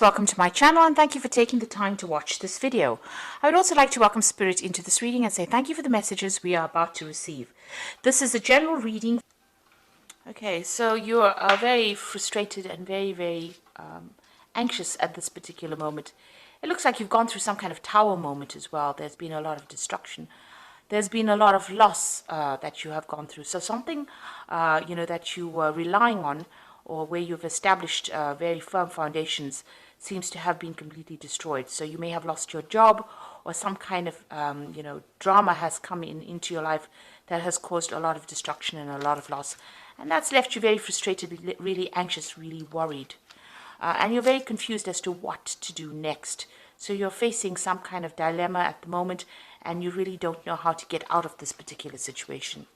Welcome to my channel and thank you for taking the time to watch this video. I would also like to welcome Spirit into this reading and say thank you for the messages we are about to receive. This is a general reading. Okay, so you are very frustrated and very anxious at this particular moment. It looks like you've gone through some kind of tower moment as well. There's been a lot of destruction. There's been a lot of loss that you have gone through. So something, that you were relying on or where you've established very firm foundations seems to have been completely destroyed. So you may have lost your job, or some kind of, drama has come into your life that has caused a lot of destruction and a lot of loss. And that's left you very frustrated, really anxious, really worried. And you're very confused as to what to do next. So you're facing some kind of dilemma at the moment, and you really don't know how to get out of this particular situation.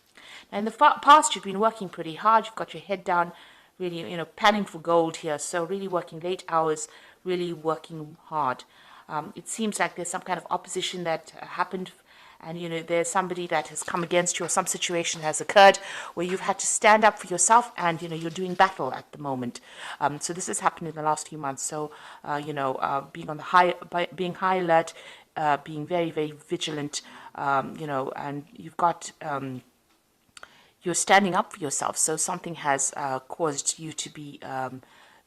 Now, in the past, you've been working pretty hard. You've got your head down, really, panning for gold here. So really working late hours, really working hard. It seems like there's some kind of opposition that happened, and there's somebody that has come against you, or some situation has occurred where you've had to stand up for yourself, and you're doing battle at the moment. So this has happened in the last few months. So being on the being high alert, being very vigilant, and you've got you're standing up for yourself. So something has caused you to be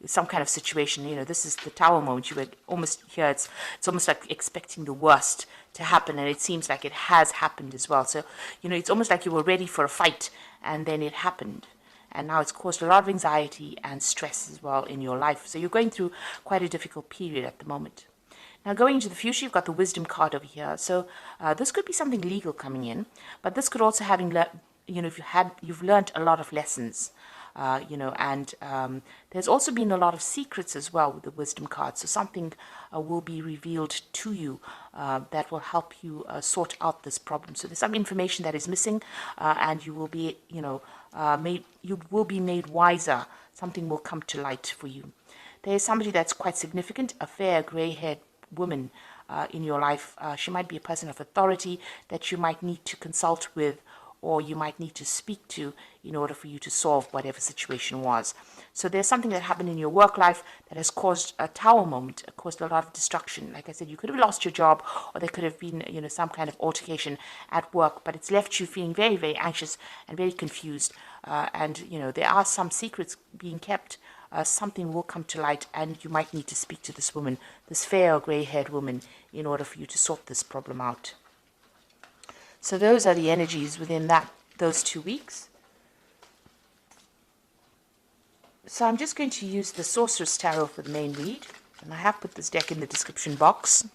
some kind of situation. This is the tower moment. You were almost here. It's almost like expecting the worst to happen, and it seems like it has happened as well. So it's almost like you were ready for a fight, and then it happened, and now it's caused a lot of anxiety and stress as well in your life. So you're going through quite a difficult period at the moment. Now, going into the future, you've got the wisdom card over here. So this could be something legal coming in, but this could also if you've learned a lot of lessons. And there's also been a lot of secrets as well with the wisdom card. So something will be revealed to you that will help you sort out this problem. So there's some information that is missing, and you will be, made wiser. Something will come to light for you. There is somebody that's quite significant, a fair gray-haired woman in your life. She might be a person of authority that you might need to consult with, or you might need to speak to in order for you to solve whatever situation was. So there's something that happened in your work life that has caused a tower moment, caused a lot of destruction. Like I said, you could have lost your job, or there could have been, some kind of altercation at work, but it's left you feeling very anxious and very confused. And there are some secrets being kept. Something will come to light, and you might need to speak to this woman, this fair or gray-haired woman, in order for you to sort this problem out. So those are the energies within those 2 weeks. So I'm just going to use the Sorcerer's Tarot for the main read, and I have put this deck in the description box.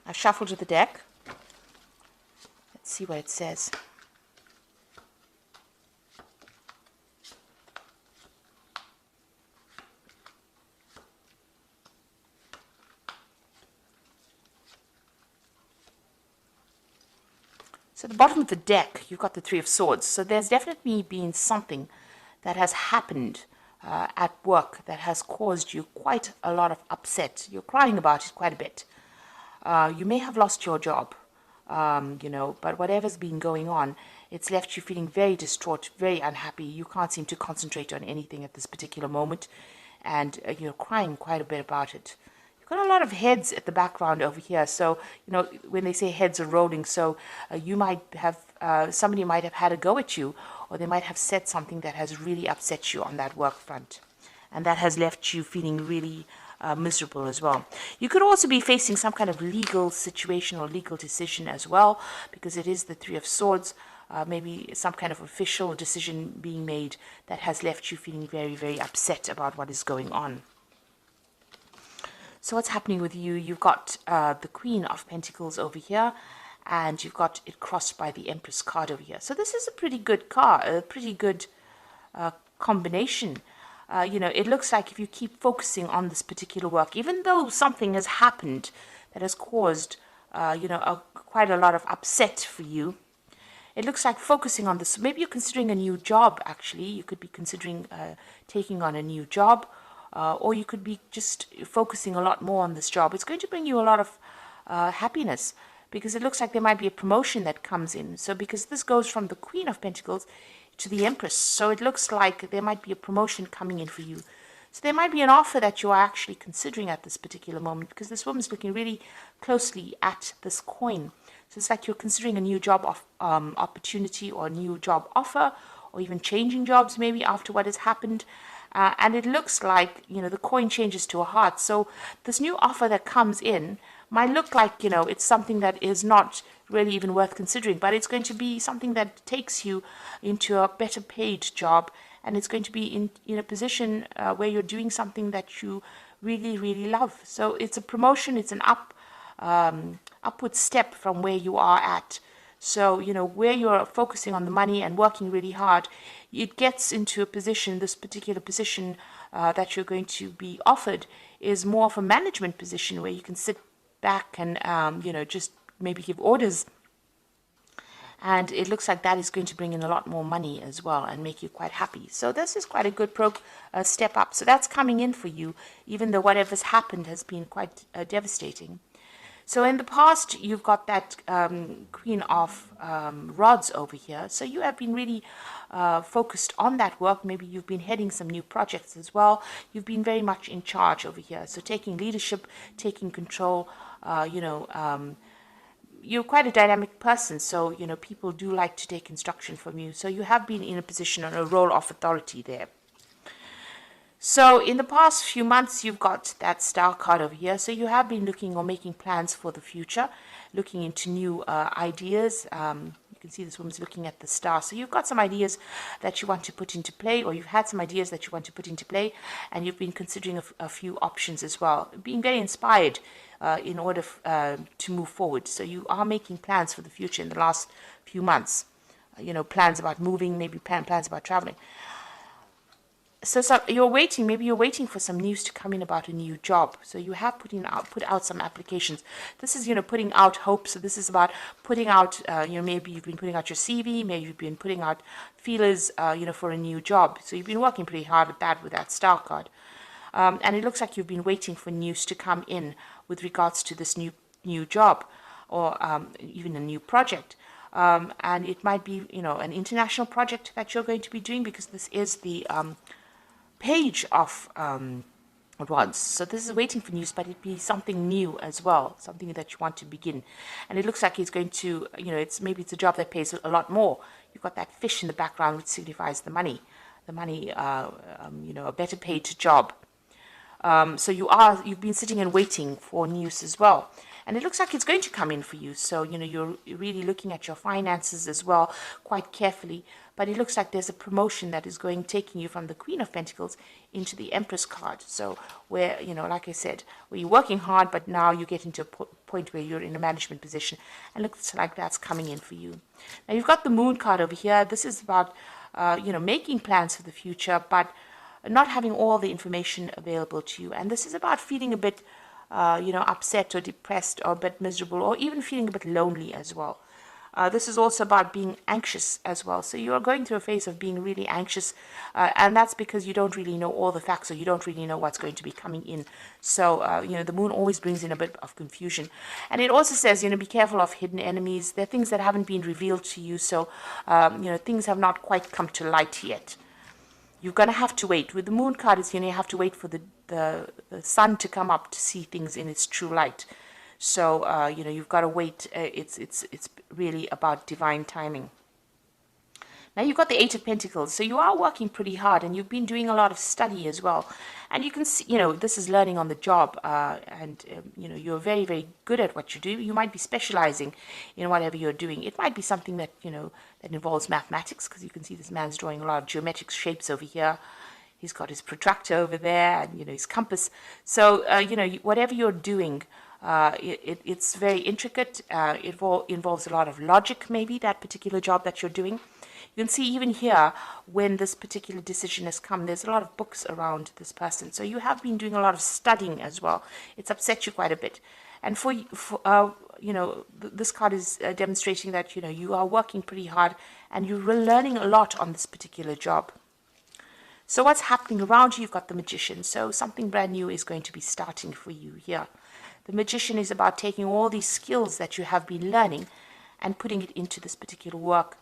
I've shuffled the deck. Let's see what it says. So at the bottom of the deck, you've got the Three of Swords. So there's definitely been something that has happened at work that has caused you quite a lot of upset. You're crying about it quite a bit. You may have lost your job, but whatever's been going on, it's left you feeling very distraught, very unhappy. You can't seem to concentrate on anything at this particular moment, and you're crying quite a bit about it. Got a lot of heads at the background over here. So, when they say heads are rolling, so you might have, somebody might have had a go at you, or they might have said something that has really upset you on that work front. And that has left you feeling really miserable as well. You could also be facing some kind of legal situation or legal decision as well, because it is the Three of Swords. Maybe some kind of official decision being made that has left you feeling very upset about what is going on. So what's happening with you? You've got the Queen of Pentacles over here, and you've got it crossed by the Empress card over here. So this is a pretty good card, a pretty good combination. It looks like if you keep focusing on this particular work, even though something has happened that has caused, quite a lot of upset for you, it looks like focusing on this. Maybe you're considering a new job, actually. You could be considering taking on a new job. Or you could be just focusing a lot more on this job. It's going to bring you a lot of happiness, because it looks like there might be a promotion that comes in. So because this goes from the Queen of Pentacles to the Empress. So it looks like there might be a promotion coming in for you. So there might be an offer that you are actually considering at this particular moment, because this woman's looking really closely at this coin. So it's like you're considering a new job opportunity or a new job offer, or even changing jobs maybe after what has happened. And it looks like, the coin changes to a heart. So this new offer that comes in might look like, it's something that is not really even worth considering, but it's going to be something that takes you into a better paid job, and it's going to be in a position where you're doing something that you really, really love. So it's a promotion, it's an upward step from where you are at. So, where you're focusing on the money and working really hard, it gets into a position, this particular position that you're going to be offered is more of a management position where you can sit back and, just maybe give orders. And it looks like that is going to bring in a lot more money as well and make you quite happy. So this is quite a good step up. So that's coming in for you, even though whatever's happened has been quite devastating. So in the past, you've got that Queen of Rods over here. So you have been really focused on that work. Maybe you've been heading some new projects as well. You've been very much in charge over here. So taking leadership, taking control, you're quite a dynamic person, so people do like to take instruction from you. So you have been in a position on a role of authority there. So in the past few months, you've got that star card over here. So you have been looking or making plans for the future, looking into new ideas. You can see this woman's looking at the star. So you've got some ideas that you want to put into play, or you've had some ideas that you want to put into play, and you've been considering a few options as well, being very inspired in order to move forward. So you are making plans for the future in the last few months, plans about moving, maybe plans about traveling. So you're waiting, maybe you're waiting for some news to come in about a new job. So you have put out some applications. This is, putting out hope. So this is about putting out, maybe you've been putting out your CV, maybe you've been putting out feelers, for a new job. So you've been working pretty hard at that with that star card. And it looks like you've been waiting for news to come in with regards to this new job, or even a new project. And it might be, an international project that you're going to be doing, because this is the Page of Wands. So this is waiting for news, but it'd be something new as well, something that you want to begin. And it looks like it's going to, maybe it's a job that pays a lot more. You've got that fish in the background, which signifies the money, a better paid job. So you've been sitting and waiting for news as well. And it looks like it's going to come in for you. So, you're really looking at your finances as well quite carefully. But it looks like there's a promotion that is taking you from the Queen of Pentacles into the Empress card. So where, like I said, where you're working hard, but now you get into a point where you're in a management position. And looks like that's coming in for you. Now you've got the Moon card over here. This is about, making plans for the future, but not having all the information available to you. And this is about feeling a bit, upset or depressed or a bit miserable, or even feeling a bit lonely as well. This is also about being anxious as well. So you are going through a phase of being really anxious, and that's because you don't really know all the facts, or you don't really know what's going to be coming in. So, the moon always brings in a bit of confusion. And it also says, be careful of hidden enemies. There are things that haven't been revealed to you, so, things have not quite come to light yet. You're going to have to wait. With the Moon card, it's, you have to wait for the sun to come up to see things in its true light. So, you've got to wait. It's really about divine timing. Now you've got the Eight of Pentacles. So you are working pretty hard, and you've been doing a lot of study as well. And you can see, this is learning on the job. You're very, very good at what you do. You might be specializing in whatever you're doing. It might be something that, that involves mathematics, because you can see this man's drawing a lot of geometric shapes over here. He's got his protractor over there, and, his compass. So, whatever you're doing, it's very intricate. It involves a lot of logic, maybe, that particular job that you're doing. You can see even here, when this particular decision has come, there's a lot of books around this person. So you have been doing a lot of studying as well. It's upset you quite a bit. And this card is demonstrating that, you are working pretty hard, and you're learning a lot on this particular job. So what's happening around you? You've got the Magician. So something brand new is going to be starting for you here. The Magician is about taking all these skills that you have been learning and putting it into this particular work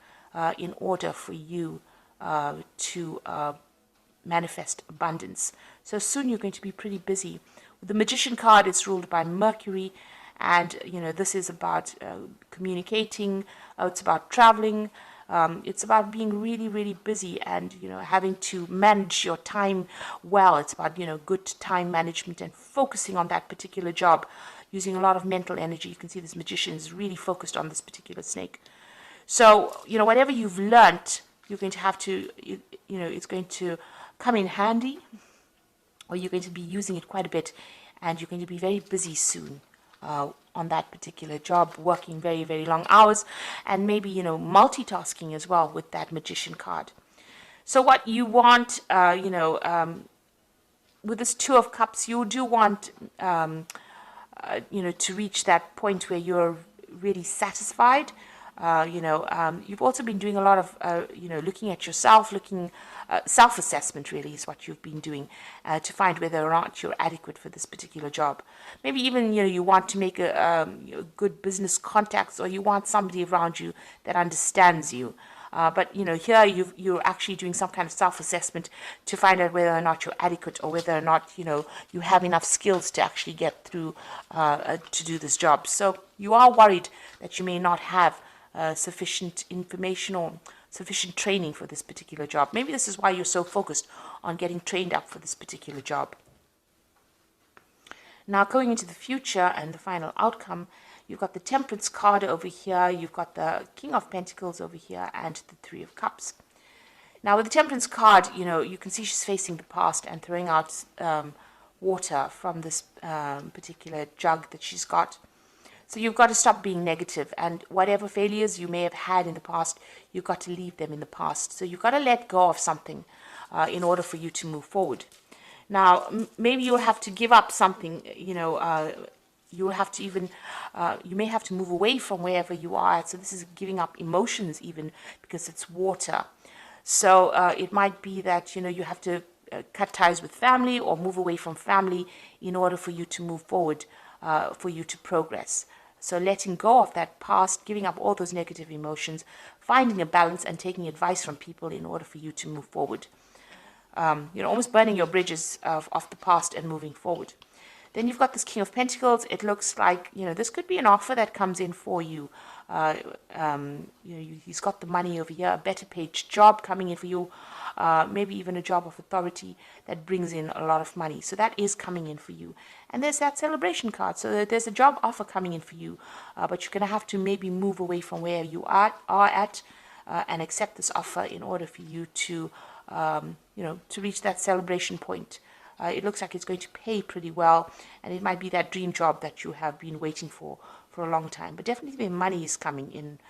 in order for you to manifest abundance. So soon you're going to be pretty busy. With the Magician card, it's ruled by Mercury, and this is about communicating. It's about traveling. It's about being really, really busy, and having to manage your time well. It's about good time management and focusing on that particular job, using a lot of mental energy. You can see this Magician is really focused on this particular snake. So whatever you've learnt, you're going to have to it's going to come in handy, or you're going to be using it quite a bit, and you're going to be very busy soon on that particular job, working very, very long hours, and maybe multitasking as well with that Magician card. So what you want, with this Two of Cups, you do want to reach that point where you're really satisfied. You've also been doing a lot of, looking at yourself, self-assessment really is what you've been doing to find whether or not you're adequate for this particular job. Maybe even, you want to make a good business contacts, or you want somebody around you that understands you. But here you're actually doing some kind of self-assessment to find out whether or not you're adequate, or whether or not you have enough skills to actually get through to do this job. So you are worried that you may not have sufficient information or sufficient training for this particular job. Maybe this is why you're so focused on getting trained up for this particular job. Now, going into the future and the final outcome, you've got the Temperance card over here, you've got the King of Pentacles over here, and the Three of Cups. Now, with the Temperance card, you can see she's facing the past and throwing out water from this particular jug that she's got. So you've got to stop being negative, and whatever failures you may have had in the past, you've got to leave them in the past. So you've got to let go of something in order for you to move forward. Now, maybe you'll have to give up something, you'll have to even, you may have to move away from wherever you are. So this is giving up emotions even, because it's water. So it might be that, you have to cut ties with family or move away from family in order for you to move forward, for you to progress. So letting go of that past, giving up all those negative emotions, finding a balance and taking advice from people in order for you to move forward. Almost burning your bridges of the past and moving forward. Then you've got this King of Pentacles. It looks like, this could be an offer that comes in for you. He's got the money over here, a better paid job coming in for you, maybe even a job of authority that brings in a lot of money. So that is coming in for you. And there's that Celebration card. So there's a job offer coming in for you, but you're going to have to maybe move away from where you are at and accept this offer in order for you to, to reach that celebration point. It looks like it's going to pay pretty well, and it might be that dream job that you have been waiting for a long time. But definitely the money is coming in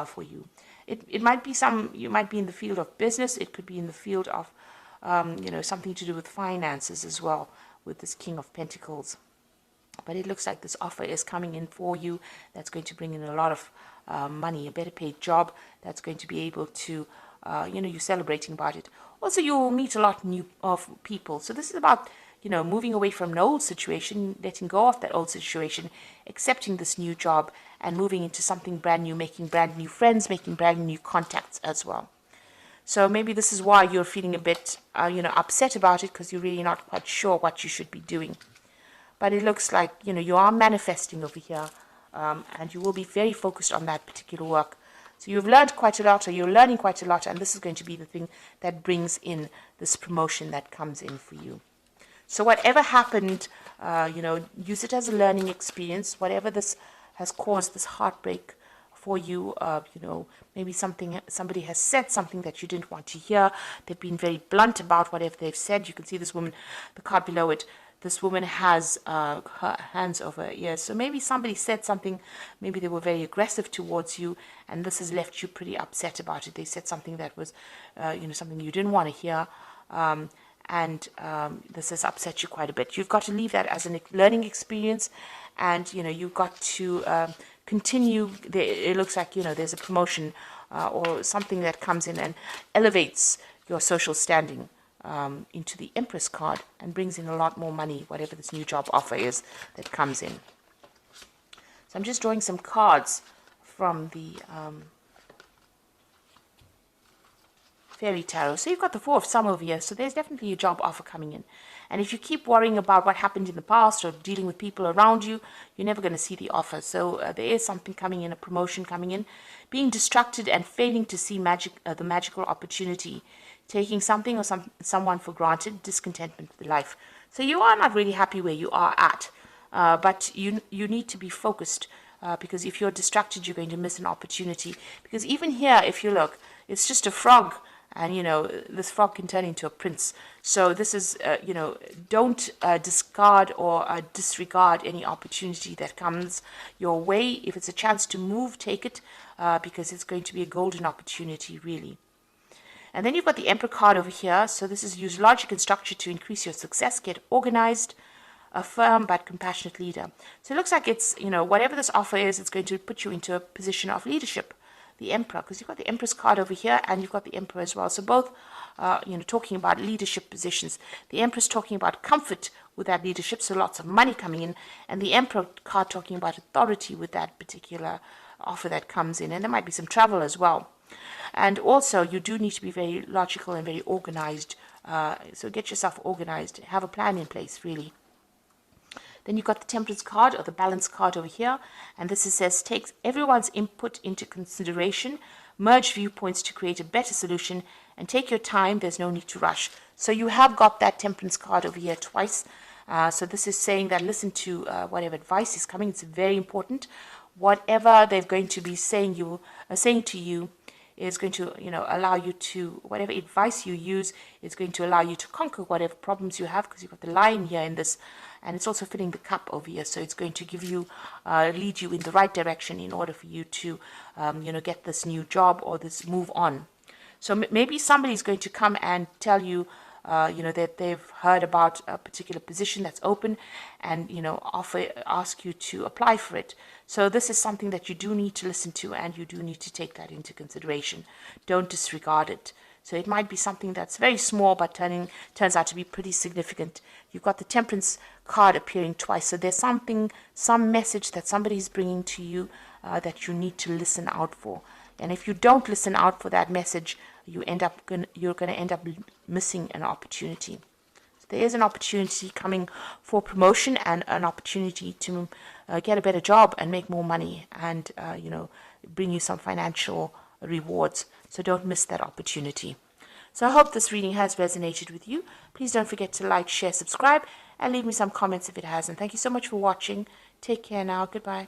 for you. It might be you might be in the field of business. It could be in the field of, something to do with finances as well, with this King of Pentacles. But it looks like this offer is coming in for you that's going to bring in a lot of money, a better paid job that's going to be able to, you're celebrating about it. Also, you'll meet a lot of people. So this is about, moving away from an old situation, letting go of that old situation, accepting this new job, and moving into something brand new, making brand new friends, making brand new contacts as well. So maybe this is why you're feeling a bit, upset about it, because you're really not quite sure what you should be doing. But it looks like, you are manifesting over here, and you will be very focused on that particular work. So you've learned quite a lot, or you're learning quite a lot, and this is going to be the thing that brings in this promotion that comes in for you. So whatever happened, use it as a learning experience. Whatever this has caused, this heartbreak for you, maybe somebody has said something that you didn't want to hear. They've been very blunt about whatever they've said. You can see this woman, the card below it. This woman has her hands over her ears. So maybe somebody said something, maybe they were very aggressive towards you, and this has left you pretty upset about it. They said something that was, something you didn't want to hear, and this has upset you quite a bit. You've got to leave that as a learning experience, and, you've got to continue. It looks like, there's a promotion or something that comes in and elevates your social standing. Into the Empress card and brings in a lot more money, whatever this new job offer is that comes in. So I'm just drawing some cards from the Fairy Tarot. So you've got the Four of Some over here. So there's definitely a job offer coming in. And if you keep worrying about what happened in the past or dealing with people around you, you're never going to see the offer. So there is something coming in, a promotion coming in. Being distracted and failing to see the magical opportunity. Taking something or someone for granted, discontentment with life. So you are not really happy where you are at. But you need to be focused. Because if you're distracted, you're going to miss an opportunity. Because even here, if you look, it's just a frog. And, you know, this frog can turn into a prince. So this is, you know, don't discard or disregard any opportunity that comes your way. If it's a chance to move, take it, because it's going to be a golden opportunity, really. And then you've got the Emperor card over here. So this is use logic and structure to increase your success, get organized, a firm but compassionate leader. So it looks like it's, you know, whatever this offer is, it's going to put you into a position of leadership. The Emperor, because you've got the Empress card over here and you've got the Emperor as well. So both, you know, talking about leadership positions. The Empress talking about comfort with that leadership, so lots of money coming in. And the Emperor card talking about authority with that particular offer that comes in. And there might be some travel as well. And also, you do need to be very logical and very organized. So get yourself organized. Have a plan in place, really. Then you've got the Temperance card or the Balance card over here. And this says, take everyone's input into consideration, merge viewpoints to create a better solution, and take your time. There's no need to rush. So you have got that Temperance card over here twice. So this is saying that listen to whatever advice is coming. It's very important. Whatever they're going to be saying to you is going to, you know, allow you to, whatever advice you use is going to allow you to conquer whatever problems you have, because you've got the Lion here in this, and it's also filling the cup over here. So it's going to give you, lead you in the right direction in order for you to, you know, get this new job or this move on. So maybe somebody's going to come and tell you, you know, that they've heard about a particular position that's open and, you know, ask you to apply for it. So this is something that you do need to listen to, and you do need to take that into consideration. Don't disregard it. So it might be something that's very small, but turns out to be pretty significant. You've got the Temperance card appearing twice. So there's some message that somebody's bringing to you that you need to listen out for. And if you don't listen out for that message, you're going to end up missing an opportunity. So there is an opportunity coming for promotion and an opportunity to get a better job and make more money and, you know, bring you some financial rewards. So don't miss that opportunity. So I hope this reading has resonated with you. Please don't forget to like, share, subscribe, and leave me some comments if it has. And thank you so much for watching. Take care now. Goodbye.